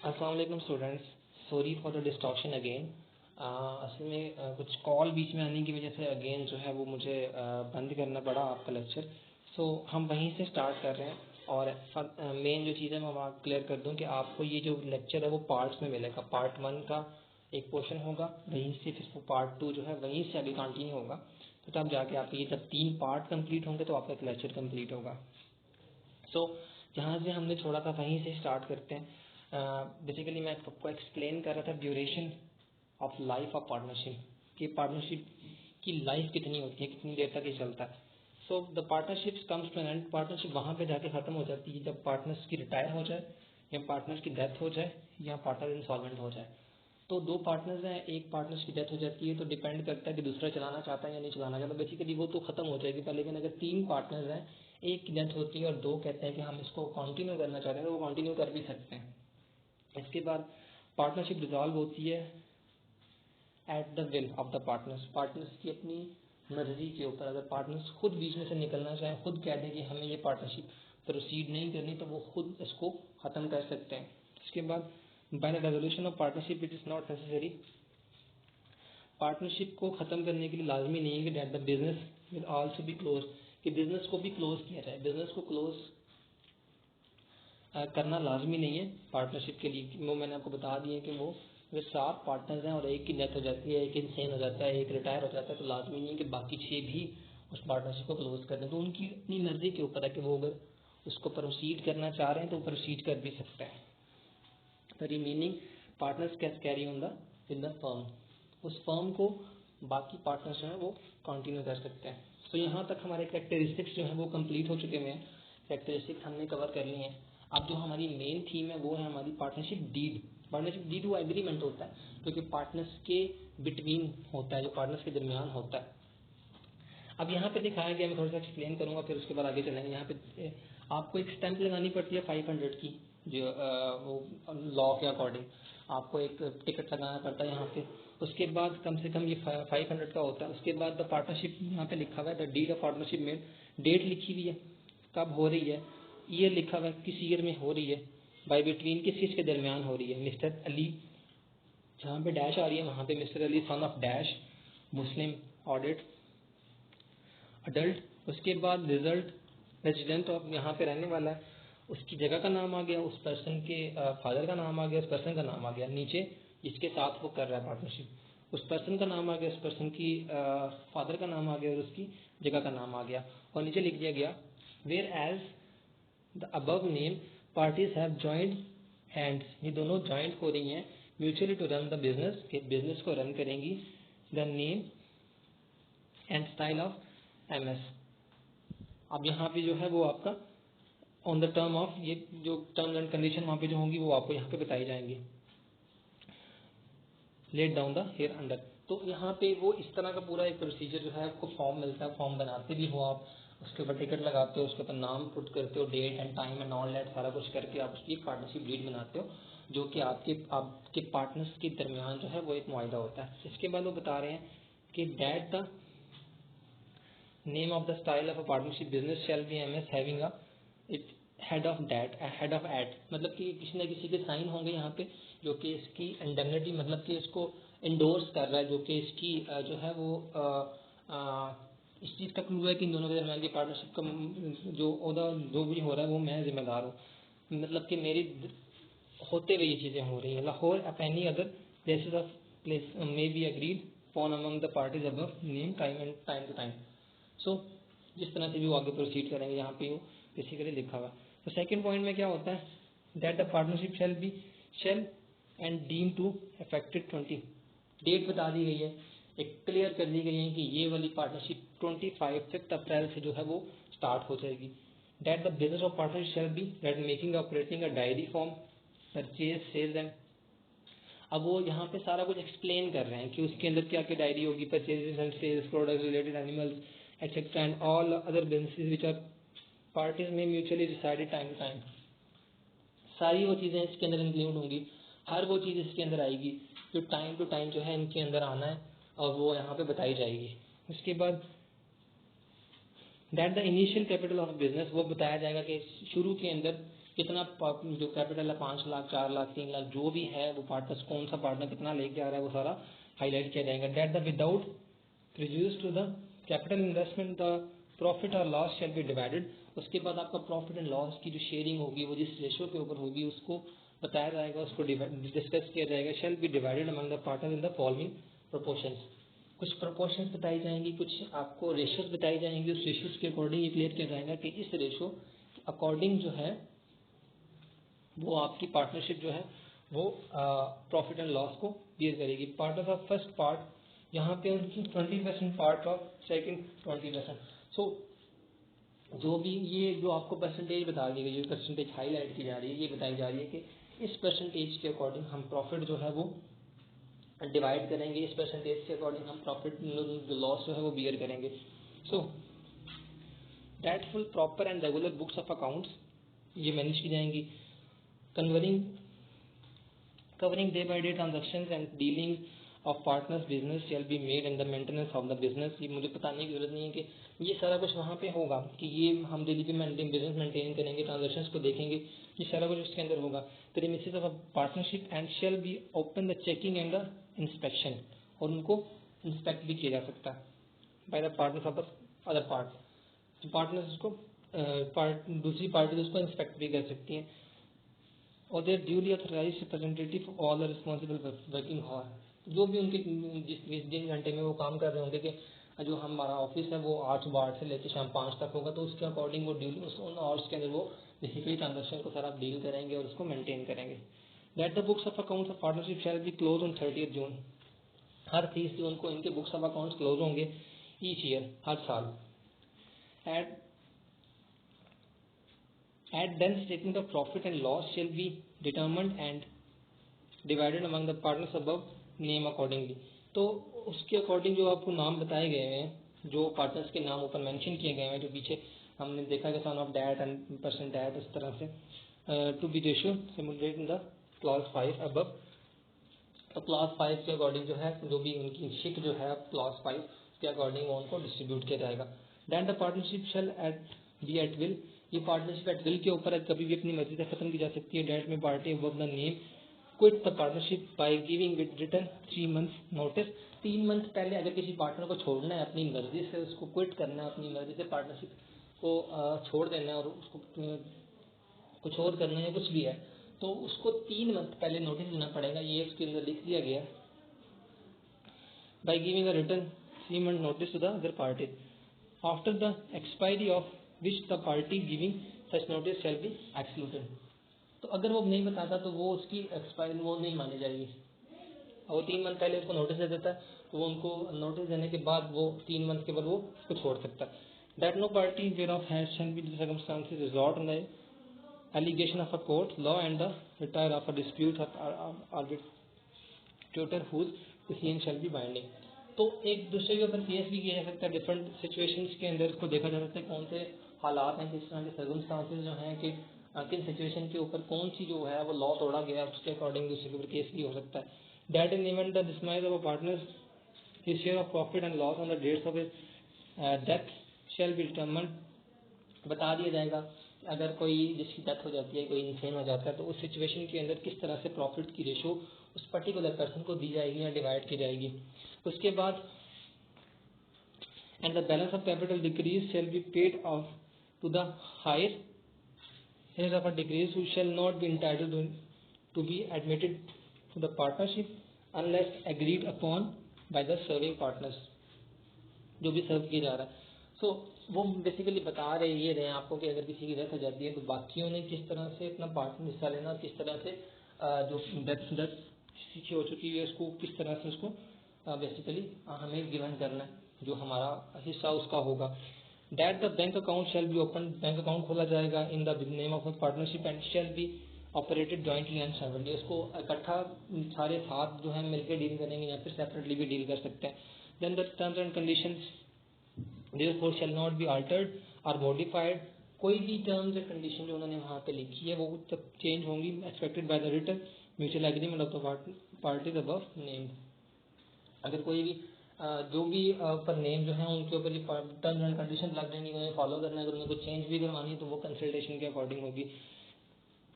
अस्सलाम वालेकुम students, sorry for the distortion again. असल में कुछ कॉल बीच में आने की वजह से अगेन जो है वो मुझे बंद करना पड़ा आपका लेक्चर। सो हम वहीं से स्टार्ट कर रहे हैं और मेन जो चीज़ है मैं वहाँ क्लियर कर दूं कि आपको ये जो लेक्चर है वो पार्ट्स में मिलेगा। पार्ट 1 का एक पोर्शन होगा, वहीं से फिर पार्ट 2 जो है वहीं से आगे कंटिन्यू होगा। तो तब जाके आपके ये जब 3 पार्ट कंप्लीट होंगे तो आपका एक लेक्चर कंप्लीट होगा। सो जहाँ से हमने छोड़ा था वहीं से स्टार्ट करते हैं। बेसिकली मैं आपको एक्सप्लेन कर रहा था duration of life of partnership, कि पार्टनरशिप की लाइफ कितनी होती है, कितनी देर तक ये चलता है। So the partnership comes to an end. Partnership वहाँ पे जाके ख़त्म हो जाती है जब पार्टनर्स की रिटायर हो जाए या पार्टनर्स की डेथ हो जाए या पार्टनर इंसॉल्वेंट हो जाए। तो दो पार्टनर्स हैं, एक पार्टनर्स की डेथ हो जाती है तो डिपेंड करता है कि दूसरा चलाना चाहता है या नहीं चलाना चाहता। बेसिकली वो तो ख़त्म हो जाएगी पहले, लेकिन अगर 3 पार्टनर्स हैं, एक की डेथ होती है और 2 कहते हैं कि हम इसको कंटिन्यू करना चाहते हैं तो वो कंटिन्यू कर भी सकते हैं। इसके बाद पार्टनरशिप डिसॉल्व होती है at the will of the partners. Partners की अपनी मर्जी के ऊपर, अगर पार्टनर्स खुद बीच में से निकलना चाहें, खुद कह दें कि हमें ये पार्टनरशिप प्रोसीड नहीं करनी, तो वो खुद इसको ख़त्म कर सकते हैं। इसके बाद by the resolution of partnership it is not necessary. Partnership को ख़त्म करने के लिए लाजमी नहीं है कि that the business will also be close, कि बिजनेस को भी क्लोज किया जाए। बिजनेस को क्लोज करना लाजमी नहीं है पार्टनरशिप के लिए। वो मैंने आपको बता दिया कि वो 7 पार्टनर्स हैं और एक की डेथ हो जाती है, एक इंसेन हो जाता है, एक रिटायर हो जाता है, तो लाजमी नहीं है कि बाकी 6 भी उस पार्टनरशिप को क्लोज कर दें। तो उनकी अपनी मर्जी के ऊपर है कि वो अगर उसको प्रोसीड करना चाह रहे हैं तो प्रोसीड कर भी सकते हैं। The remaining partners can carry on the in the firm. उस फर्म को बाकी पार्टनर्स जो हैं वो कंटिन्यू कर सकते हैं। तो यहाँ तक हमारे कैरेक्टरिस्टिक्स जो हैं वो कंप्लीट हो चुके हैं। कैरेक्टरिस्टिक्स हमने कवर कर ली हैं। अब जो हमारी मेन थीम है वो है हमारी पार्टनरशिप डीड। पार्टनरशिप डीड वो एग्रीमेंट होता है जो कि पार्टनर्स के बिटवीन होता है, जो पार्टनर्स के दरमियान होता है। अब यहाँ पे दिखाया गया, मैं थोड़ा सा एक्सप्लेन करूंगा फिर उसके बाद आगे चलेंगे। यहाँ पे आपको एक स्टैंप लगानी पड़ती है 500 की, जो वो लॉ के अकॉर्डिंग आपको एक टिकट लगाना पड़ता है यहाँ पे। उसके बाद कम से कम ये 500 का होता है। उसके बाद द पार्टनरशिप यहाँ पे लिखा हुआ है द डीड ऑफ पार्टनरशिप में डेट लिखी हुई है, कब हो रही है, ईयर लिखा हुआ है किस ईयर में हो रही है, बाई बिटवीन किस के दरमियान हो रही है। मिस्टर अली, जहाँ पे डैश आ रही है वहाँ पे mister Ali son of dash, Muslim, audit, adult. उसके बाद रिजल्ट, रेजिडेंट ऑफ, यहाँ पे रहने वाला है, उसकी जगह का नाम आ गया, उस पर्सन के फादर का नाम आ गया, उस पर्सन का नाम आ गया, नीचे जिसके साथ वो कर रहा है पार्टनरशिप उस पर्सन का नाम आ गया, उस पर्सन की फादर का नाम आ गया और उसकी जगह का नाम आ गया। और नीचे लिख दिया गया whereas the above name parties have joint hands. ये दोनों जॉइंट हो रही हैं mutually to run the business, के बिजनेस को रन करेंगी। The name and style of MS. अब यहाँ पे जो है वो आपका ऑन द टर्म ऑफ, ये जो टर्म्स एंड कंडीशन वहाँ पे जो होंगी वो आपको यहाँ पे बताई जाएंगी। Let down the hereunder. तो यहाँ पे वो इस तरह का पूरा एक प्रोसीजर जो है आपको फॉर्म मिलता है। फॉर्म बनाते भी हो आप, उसके ऊपर टिकट लगाते हो, उसके ऊपर नाम पुट करते हो, date and time and all that सारा कुछ करके आप उसकी एक पार्टनरशिप डीड बनाते हो, जो कि आपके पार्टनर्स के दरमियान जो है वो एक मुआहदा होता है। इसके बाद वो बता रहे हैं कि that the name of the style of a partnership business shall be MS having a it head of that, head of at, मतलब कि किसी न किसी के साइन होंगे यहाँ पे जो कि इसकी इंडेमनिटी, मतलब कि इसको इंडोर्स कर रहा है, जो कि इसकी जो है वो इस चीज़ का प्रूव है कि इन दोनों के दरमियान की पार्टनरशिप का जो भी हो रहा है वो मैं जिम्मेदार हूँ, मतलब कि मेरी होते हुए ये चीज़ें हो रही हैं। Lahore up any other places of place may be agreed upon among the parties above name time and time to time. So जिस तरह से भी वो आगे प्रोसीड करेंगे यहाँ पे वो बेसिकली लिखा हुआ है। तो सेकंड पॉइंट में क्या होता है that the partnership shall and deem to affected 20। Date बता दी गई है, एक क्लियर कर दी गई है कि ये वाली पार्टनरशिप 5 अप्रैल से जो है वो स्टार्ट हो जाएगी। That the business of partnership shall be that making operating a dairy farm purchase sales and. अब वो यहाँ पे सारा कुछ एक्सप्लेन कर रहे हैं कि उसके अंदर क्या क्या डायरी होगी, purchases and sales, products related, animals etcetera and all other businesses which are parties में mutually decided time to time. सारी वो चीज़ें इसके अंदर इंक्लूड होंगी, हर वो चीज़ इसके अंदर आएगी जो टाइम टू टाइम जो है इनके अंदर आना है और वो यहाँ पे बताई जाएगी। उसके बाद that the initial capital of business, वो बताया जाएगा कि शुरू के अंदर कितना जो कैपिटल है 5 लाख, 4 लाख, 3 लाख, जो भी है वो पार्टनर्स, कौन सा पार्टनर कितना लेके आ रहा है वो सारा हाईलाइट किया जाएगा. That the without prejudice to the capital investment the profit और लॉस शैल बी डिवाइडेड. उसके बाद आपका प्रॉफिट एंड लॉस की जो शेयरिंग होगी वो जिस रेशो के ऊपर होगी उसको बताया जाएगा, उसको डिस्कस किया जाएगा. शैल be divided among the partner in the following proportions. कुछ प्रोपोर्शंस बताई जाएंगी, कुछ आपको रेशोज बताई जाएंगी. उस रेशोज के अकॉर्डिंग ये क्लियर किया जाएगा कि इस रेशो अकॉर्डिंग जो है वो आपकी पार्टनरशिप जो है वो प्रॉफिट एंड लॉस को बियर करेगी. पार्टनर ऑफ फर्स्ट पार्ट यहाँ पे उनकी 20% पार्ट ऑफ सेकंड 20%. सो जो भी ये जो आपको परसेंटेज बता दी गई, जो परसेंटेज हाईलाइट की जा रही है, ये बताई जा रही है कि इस परसेंटेज के अकॉर्डिंग हम प्रॉफिट जो है वो डिवाइड करेंगे, इस परसेंटेज के अकॉर्डिंग हम प्रॉफिट लॉस जो है वो बियर करेंगे. So that full proper and regular books of accounts ये मैनेज की जाएंगी. Covering day by day transactions and dealings of partners business shall be made and the maintenance of the business. ये मुझे बताने की जरूरत नहीं है कि ये सारा कुछ वहाँ पे होगा कि ये हम डेली पे बिजनेस मेंटेन करेंगे, ट्रांजेक्शन्स को देखेंगे, ये सारा कुछ उसके अंदर होगा. Premises of a partnership and shall be open the checking and the inspection. और उनको इंस्पेक्ट भी किया जा सकता है by the partners of the other part. Partners को दूसरी पार्टी उसको इंस्पेक्ट भी कर सकती हैं. और their duly authorise representative all the responsible working hour. जो भी उनके जिस घंटे में वो काम कर रहे होंगे कि जो हमारा ऑफिस है वो 8 से लेकर शाम 5 तक होगा, तो उसके अकॉर्डिंग वो ड्यूली उन आवर्स के अंदर वो बेसिकली ट्रांजेक्शन को सारा डील करेंगे और उसको मेंटेन करेंगे. That the books of accounts of partnership shall be close on 30 जून. हर 30 जून को इनके बुक्स ऑफ अकाउंट्स क्लोज होंगे ईच ईयर, हर साल. At then statement of profit and loss shall be determined and divided among the partners above name accordingly. तो उसके according जो आपको नाम बताए गए हैं, जो पार्टनर्स के नाम ऊपर मेंशन किए गए हैं, जो पीछे हमने देखा कि sum of that and percent that, इस तरह से to be ratio simulate in the clause 5 above. तो क्लॉज 5 के अकॉर्डिंग जो है जो भी उनकी शिक जो है क्लॉज 5 के अकॉर्डिंग वो उनको डिस्ट्रीब्यूट किया जाएगा. Then the partnership shall be at will. ये पार्टनरशिप एट विल के ऊपर कभी भी अपनी मर्जी से खत्म की जा सकती है. डेट में party above the name quit the partnership by giving with return 3 months notice. 3 month पहले अगर किसी पार्टनर को छोड़ना है, अपनी मर्जी से उसको क्विट करना है, अपनी मर्जी से पार्टनरशिप को छोड़ देना है और उसको कुछ और करना है, कुछ भी है, तो उसको 3 month पहले नोटिस देना पड़ेगा. ये उसके अंदर लिख दिया गया by giving a return 3 month notice to the other party after the expiry of which the party giving such notice shall be excluded. तो अगर वो नहीं बताता तो वो उसकी एक्सपायरी वो नहीं मानी जाएगी. और 3 month पहले उसको नोटिस दे देता है तो वो उनको नोटिस देने के बाद वो 3 month के बाद वो उसको छोड़ सकता है. That no party whereof has shall be the circumstances resort on the allegation of a court law and the retire of a dispute of arbitrator whose decision shall be binding. तो एक दूसरे के ऊपर case भी किया जा सकता है. डिफरेंट सिचुएशंस के अंदर इसको देखा जा सकता है कौन से हालात हैं, किस तरह के सर्कमस्टांसेस जो हैं कि किन सिचुएशन के ऊपर कौन सी जो है वो लॉ तोड़ा गया, उसके अकॉर्डिंग दूसरे के ऊपर केस भी हो सकता है. That in event the demise of a partner his share of profit and loss on the dates of his death shall be determined. बता दिया जाएगा अगर कोई जिसकी डेथ हो जाती है, कोई इंसेन हो जाता है, तो उस सिचुएशन के अंदर किस तरह से प्रॉफिट की रेशो उस पर्टिकुलर पर्सन को दी जाएगी या डिवाइड की जाएगी. उसके बाद and the balance of capital decrease shall be paid off to the higher heir of a decrease who shall not be entitled to be admitted to the partnership unless agreed upon by the serving partners. जो भी सर्व किया जा रहा है. सो वो basically बता रहे हैं आपको कि अगर किसी की डेथ हो जाती है तो बाकियों ने किस तरह से अपना पार्ट में हिस्सा लेना, किस तरह से जो डेथ किसी की हो चुकी है उसको किस तरह से उसको बेसिकली हमें गिवन करना है, जो हमारा हिस्सा उसका होगा. That the bank account shall be open. Bank account खोला जाएगा in the name of partnership and shall be operated jointly and separately. उसको इकट्ठा सारे साथ जो है मिलकर डील करेंगे या फिर सेपरेटली भी डील कर सकते हैं. Then the terms and conditions therefore shall not be altered or modified. कोई भी टर्म्स एंड कंडीशन जो उन्होंने वहाँ पे लिखी है वो तब चेंज होंगी expected by the written mutual agreement of the parties above named. अगर कोई भी जो भी पर नेम जो है उनके ऊपर टर्म्स एंड कंडीशन लग जाएंगी, उन्हें फॉलो करना है. अगर उन्हें कुछ चेंज भी करवानी है तो वो कंसल्टेशन के अकॉर्डिंग होगी.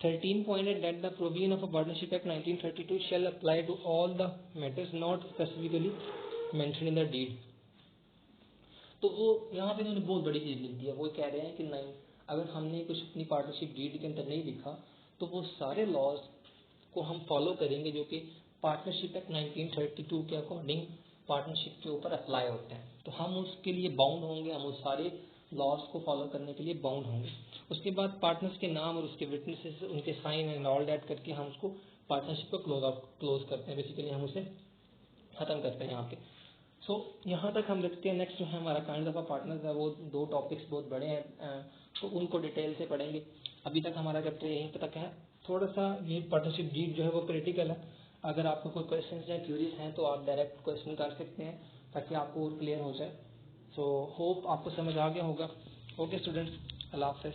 13 pointed that the provision of a Partnership Act 1932 shall apply to all the matters not specifically mentioned in the deed. तो वो यहाँ पे उन्होंने बहुत बड़ी चीज़ लिख दी है। वो कह रहे हैं कि नहीं, अगर हमने कुछ अपनी पार्टनरशिप डीड के अंदर नहीं लिखा तो वो सारे लॉज को हम फॉलो करेंगे जो कि पार्टनरशिप एक्ट 1932 के अकॉर्डिंग पार्टनरशिप के ऊपर अप्लाई होते हैं। तो हम उसके लिए बाउंड होंगे, हम उस सारे लॉज को फॉलो करने के लिए बाउंड होंगे। उसके बाद पार्टनर्स के नाम और उसके विटनेसेस, उनके साइन एंड ऑल दैट करके हम उसको पार्टनरशिप को क्लोज करते हैं। बेसिकली हम उसे खत्म करते हैं यहाँ पे। सो यहाँ तक हम देखते हैं। नेक्स्ट जो है हमारा काइंड ऑफ पार्टनर्स है, वो 2 टॉपिक्स बहुत बड़े हैं, तो उनको डिटेल से पढ़ेंगे। अभी तक हमारा चैप्टर यहीं तक है। थोड़ा सा ये पार्टनरशिप डीड जो है वो क्रिटिकल है। अगर आपको कोई क्वेश्चन या क्यूरीज हैं तो आप डायरेक्ट क्वेश्चन कर सकते हैं ताकि आपको और क्लियर हो जाए। सो होप आपको समझ आ गया होगा। ओके स्टूडेंट्स, अल्लाह हाफ़िज़।